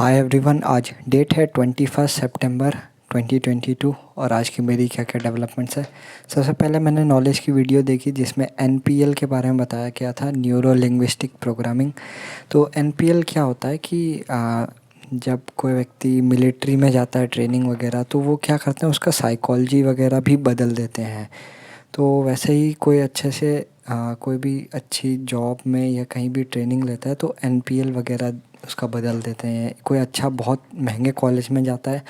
Hi everyone, आज date है 21 सितंबर 2022 और आज की मेरी क्या क्या डेवलपमेंट्स है। सबसे पहले मैंने नॉलेज की वीडियो देखी जिसमें एनपीएल के बारे में बताया गया था, न्यूरो लिंग्विस्टिक प्रोग्रामिंग। तो एनपीएल क्या होता है कि जब कोई व्यक्ति मिलिट्री में जाता है ट्रेनिंग वगैरह, तो वो क्या करते हैं, उसका साइकोलॉजी वगैरह भी बदल देते हैं। तो वैसे ही कोई अच्छे से कोई भी अच्छी जॉब में या कहीं भी ट्रेनिंग लेता है तो एनपीएल वगैरह उसका बदल देते हैं। कोई अच्छा बहुत महंगे कॉलेज में जाता है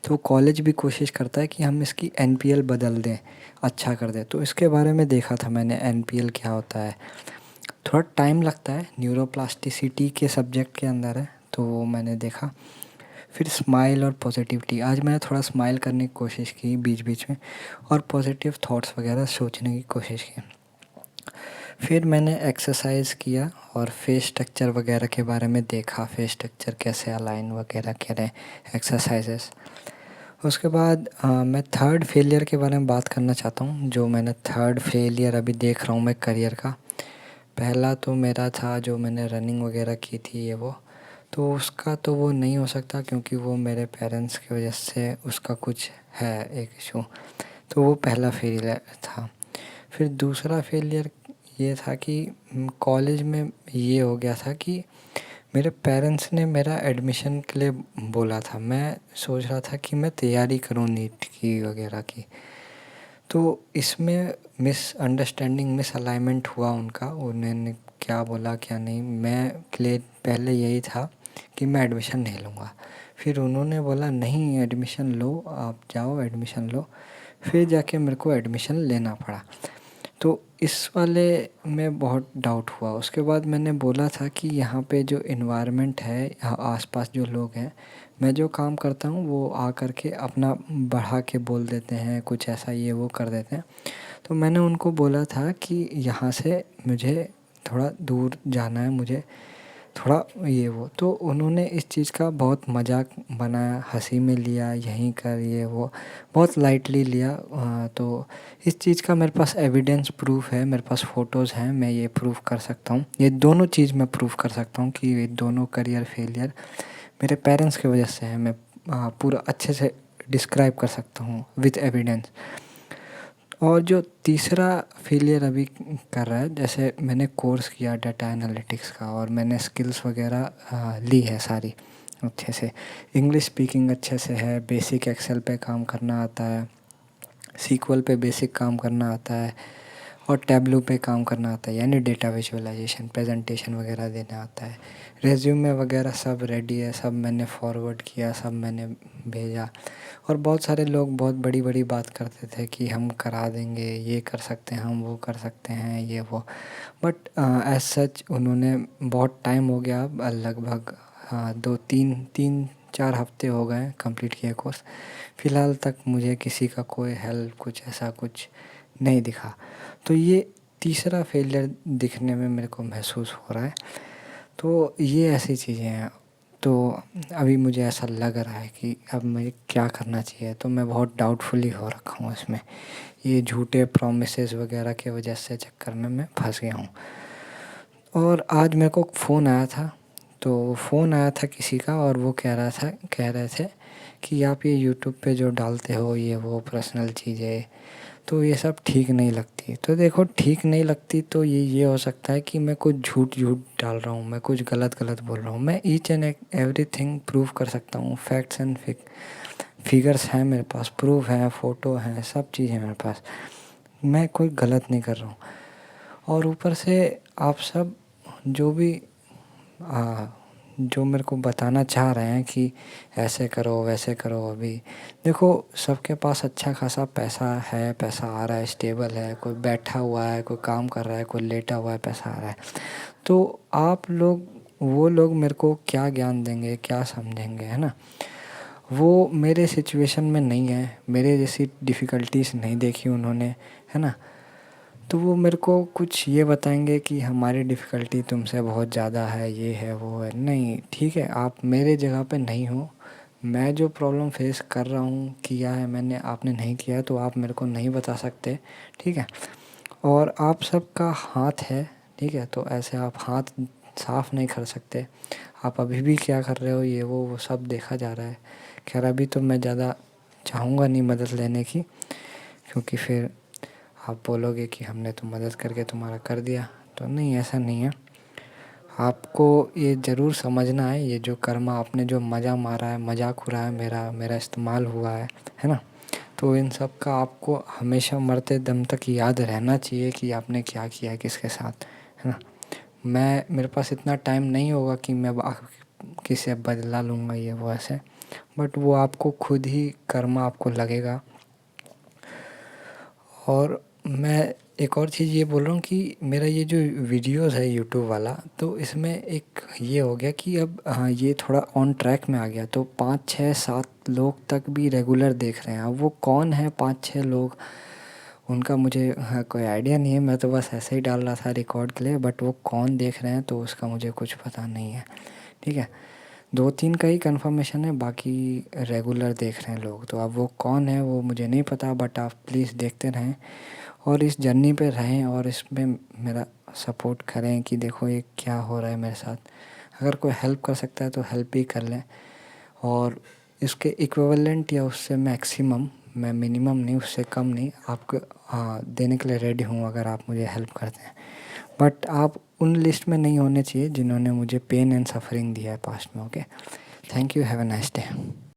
तो कॉलेज भी कोशिश करता है कि हम इसकी एनपीएल बदल दें, अच्छा कर दें। तो इसके बारे में देखा था मैंने, एनपीएल क्या होता है। थोड़ा टाइम लगता है, न्यूरोप्लास्टिसिटी के सब्जेक्ट के अंदर है, तो मैंने देखा। फिर स्माइल और पॉजिटिविटी, आज मैंने थोड़ा स्माइल करने की कोशिश की बीच बीच में और पॉजिटिव थॉट्स वगैरह सोचने की कोशिश की। फिर मैंने एक्सरसाइज किया और फेस स्ट्रक्चर वगैरह के बारे में देखा, फेस स्ट्रक्चर कैसे अलाइन वगैरह करें, एक्सरसाइजेस। उसके बाद मैं थर्ड फेलियर के बारे में बात करना चाहता हूँ। जो मैंने थर्ड फेलियर अभी देख रहा हूँ मैं करियर का। पहला तो मेरा था जो मैंने रनिंग वगैरह की थी ये वो, तो उसका तो वो नहीं हो सकता क्योंकि वो मेरे पेरेंट्स की वजह से उसका कुछ है एक इशू। तो वो पहला फेलियर था। फिर दूसरा फेलियर ये था कि कॉलेज में ये हो गया था कि मेरे पेरेंट्स ने मेरा एडमिशन के लिए बोला था। मैं सोच रहा था कि मैं तैयारी करूँ नीट की वगैरह की। तो इसमें मिसअंडरस्टैंडिंग, मिसअलाइनमेंट हुआ उनका। उन्होंने क्या बोला क्या नहीं, मैं क्लियर पहले यही था कि मैं एडमिशन नहीं लूँगा। फिर उन्होंने बोला नहीं एडमिशन लो, आप जाओ एडमिशन लो। फिर जाके मेरे को एडमिशन लेना पड़ा। तो इस वाले में बहुत डाउट हुआ। उसके बाद मैंने बोला था कि यहाँ पे जो इन्वायरमेंट है, यहाँ आसपास जो लोग हैं, मैं जो काम करता हूँ वो आ कर के अपना बढ़ा के बोल देते हैं, कुछ ऐसा ये वो कर देते हैं। तो मैंने उनको बोला था कि यहाँ से मुझे थोड़ा दूर जाना है, मुझे थोड़ा ये वो। तो उन्होंने इस चीज़ का बहुत मजाक बनाया, हंसी में लिया, यहीं कर ये वो, बहुत लाइटली लिया। तो इस चीज़ का मेरे पास एविडेंस प्रूफ है, मेरे पास फ़ोटोज़ हैं, मैं ये प्रूफ कर सकता हूँ। ये दोनों चीज़ मैं प्रूफ कर सकता हूँ कि ये दोनों करियर फेलियर मेरे पेरेंट्स की वजह से है। मैं पूरा अच्छे से डिस्क्राइब कर सकता हूँ विथ एविडेंस। और जो तीसरा फेलियर अभी कर रहा है, जैसे मैंने कोर्स किया डाटा एनालिटिक्स का और मैंने स्किल्स वगैरह ली है सारी अच्छे से। इंग्लिश स्पीकिंग अच्छे से है, बेसिक एक्सेल पे काम करना आता है, सीक्वल पे बेसिक काम करना आता है और टैबलू पे काम करना आता है, यानी डेटा विजुअलाइजेशन, प्रेजेंटेशन वगैरह देना आता है। रेज्यूमे वगैरह सब रेडी है, सब मैंने फॉरवर्ड किया, सब मैंने भेजा। और बहुत सारे लोग बहुत बड़ी बड़ी बात करते थे कि हम करा देंगे, ये कर सकते हैं, हम वो कर सकते हैं, ये वो। बट एज सच उन्होंने, बहुत टाइम हो गया अब, लगभग 2-3 4 हफ्ते हो गए कंप्लीट किए कोर्स। फ़िलहाल तक मुझे किसी का कोई हेल्प, कुछ ऐसा कुछ नहीं दिखा। तो ये तीसरा फेलियर दिखने में मेरे को महसूस हो रहा है। तो ये ऐसी चीज़ें हैं। तो अभी मुझे ऐसा लग रहा है कि अब मुझे क्या करना चाहिए। तो मैं बहुत डाउटफुली हो रखा हूँ इसमें। ये झूठे प्रॉमिसेस वगैरह की वजह से चक्कर में मैं फंस गया हूँ। और आज मेरे को फ़ोन आया था, तो फ़ोन आया था किसी का और वो कह रहे थे कि आप ये यूट्यूब पे जो डालते हो ये वो पर्सनल चीज़ें, तो ये सब ठीक नहीं लगती। तो देखो, ठीक नहीं लगती तो ये हो सकता है कि मैं कुछ झूठ डाल रहा हूँ, मैं कुछ गलत बोल रहा हूँ। मैं ईच एंड एवरीथिंग प्रूव कर सकता हूँ, फैक्ट्स एंड फिगर्स हैं मेरे पास, प्रूफ हैं, फ़ोटो हैं, सब चीज़ है मेरे पास। मैं कोई गलत नहीं कर रहा हूँ। और ऊपर से आप सब जो भी जो मेरे को बताना चाह रहे हैं कि ऐसे करो वैसे करो, अभी देखो सबके पास अच्छा खासा पैसा है, पैसा आ रहा है, स्टेबल है, कोई बैठा हुआ है, कोई काम कर रहा है, कोई लेटा हुआ है, पैसा आ रहा है। तो आप लोग, वो लोग मेरे को क्या ज्ञान देंगे, क्या समझेंगे, है ना। वो मेरे सिचुएशन में नहीं है, मेरे जैसी डिफ़िकल्टीज़ नहीं देखी उन्होंने, है ना। तो वो मेरे को कुछ ये बताएंगे कि हमारी डिफ़िकल्टी तुमसे बहुत ज़्यादा है, ये है वो है। नहीं, ठीक है, आप मेरे जगह पे नहीं हो। मैं जो प्रॉब्लम फेस कर रहा हूँ, किया है मैंने, आपने नहीं किया है, तो आप मेरे को नहीं बता सकते, ठीक है। और आप सबका हाथ है, ठीक है, तो ऐसे आप हाथ साफ़ नहीं कर सकते। आप अभी भी क्या कर रहे हो ये वो सब देखा जा रहा है। खैर अभी तो मैं ज़्यादा चाहूँगा नहीं मदद लेने की, क्योंकि फिर आप बोलोगे कि हमने तो मदद करके तुम्हारा कर दिया, तो नहीं, ऐसा नहीं है। आपको ये ज़रूर समझना है, ये जो कर्मा आपने जो मज़ा मारा है, मज़ाक उड़ाया मेरा इस्तेमाल हुआ है ना? तो इन सब का आपको हमेशा मरते दम तक याद रहना चाहिए कि आपने क्या किया है, किसके साथ, है ना? मेरे पास इतना टाइम नहीं होगा कि मैं किसी से बदला लूँगा ये वो ऐसे, बट वो आपको खुद ही कर्मा आपको लगेगा। और मैं एक और चीज़ ये बोल रहा हूँ कि मेरा ये जो वीडियोस है यूट्यूब वाला, तो इसमें एक ये हो गया कि अब हाँ, ये थोड़ा ऑन ट्रैक में आ गया, तो 5 6 7 लोग तक भी रेगुलर देख रहे हैं। अब वो कौन है 5 6 लोग, उनका मुझे हाँ, कोई आइडिया नहीं है। मैं तो बस ऐसे ही डाल रहा था रिकॉर्ड के लिए, बट वो कौन देख रहे हैं तो उसका मुझे कुछ पता नहीं है, ठीक है। 2 3 का ही कंफर्मेशन है, बाकी रेगुलर देख रहे हैं लोग। तो अब वो कौन है वो मुझे नहीं पता, बट आप प्लीज़ देखते रहें और इस जर्नी पे रहें और इसमें मेरा सपोर्ट करें कि देखो ये क्या हो रहा है मेरे साथ। अगर कोई हेल्प कर सकता है तो हेल्प भी कर लें, और इसके इक्विवेलेंट या उससे मैक्सिमम, मैं मिनिमम नहीं, उससे कम नहीं, आपको देने के लिए रेडी हूँ अगर आप मुझे हेल्प करते हैं। बट आप उन लिस्ट में नहीं होने चाहिए जिन्होंने मुझे पेन एंड सफरिंग दिया है पास्ट में। Okay, thank you, have a nice day.